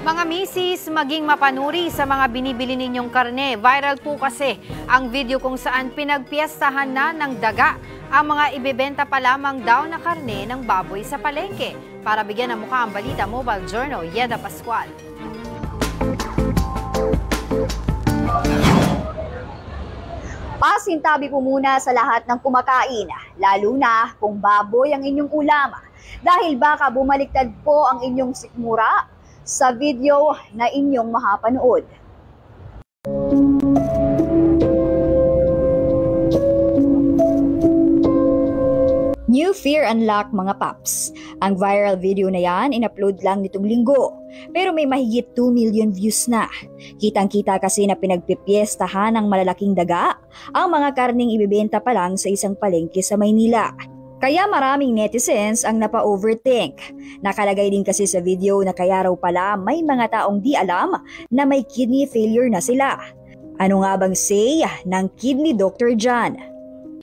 Mga misis, maging mapanuri sa mga binibili ninyong karne. Viral po kasi ang video kung saan pinagpiestahan na ng daga ang mga ibebenta pa lamang daw na karne ng baboy sa palengke. Para bigyan ng mukha ang balita, Mobile Journal, Yeda Pascual. Pasintabi po muna sa lahat ng kumakain, lalo na kung baboy ang inyong ulam. Dahil baka bumaliktad po ang inyong sikmura sa video na inyong mahapanood. New fear unlock mga paps. Ang viral video na yan, in-upload lang nitong linggo. Pero may mahigit 2 million views na. Kitang-kita kasi na pinagpipiestahan ng malalaking daga ang mga karning ibibenta pa lang sa isang palengke sa Maynila. Kaya maraming netizens ang napa-overthink. Nakalagay din kasi sa video na kaya raw pala may mga taong di alam na may kidney failure na sila. Ano nga bang say ng kidney doctor dyan?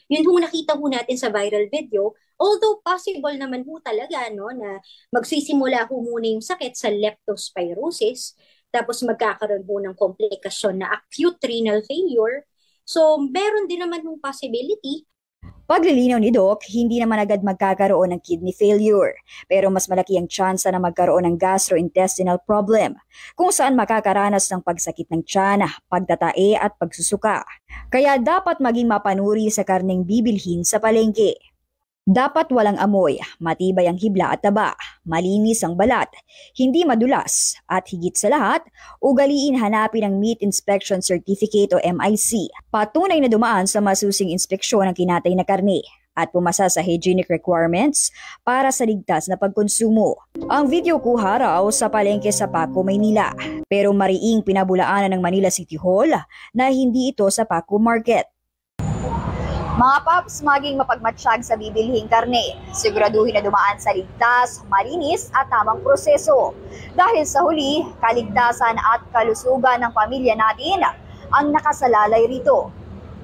Yun yung nakita po natin sa viral video, although possible naman po talaga na magsisimula po muna yung sakit sa leptospirosis, tapos magkakaroon po ng komplikasyon na acute renal failure. So meron din naman yung possibility. Paglilinaw ni Doc, hindi naman agad magkakaroon ng kidney failure, pero mas malaki ang tsansa na magkaroon ng gastrointestinal problem, kung saan makakaranas ng pagsakit ng tiyan, pagtatae at pagsusuka. Kaya dapat maging mapanuri sa karneng bibilhin sa palengke. Dapat walang amoy, matibay ang hibla at taba, malinis ang balat, hindi madulas, at higit sa lahat, ugaliin hanapin ang Meat Inspection Certificate o MIC, patunay na dumaan sa masusing inspeksyon ng kinatay na karne, at pumasa sa hygienic requirements para sa ligtas na pagkonsumo. Ang video kuha raw sa palengke sa Paco, Maynila, pero mariing pinabulaanan ng Manila City Hall na hindi ito sa Paco Market. Mga paps, maging mapagmatsyag sa bibilhing karne. Siguraduhin na dumaan sa ligtas, malinis at tamang proseso. Dahil sa huli, kaligtasan at kalusugan ng pamilya natin ang nakasalalay rito.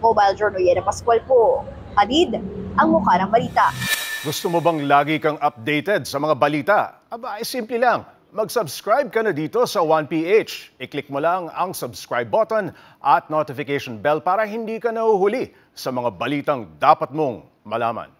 Mobile Journal, Yeda Pascual po. Hadid, ang mukha ng balita. Gusto mo bang lagi kang updated sa mga balita? Aba, simple lang. Mag-subscribe ka na dito sa 1PH. I-click mo lang ang subscribe button at notification bell para hindi ka nahuhuli sa mga balitang dapat mong malaman.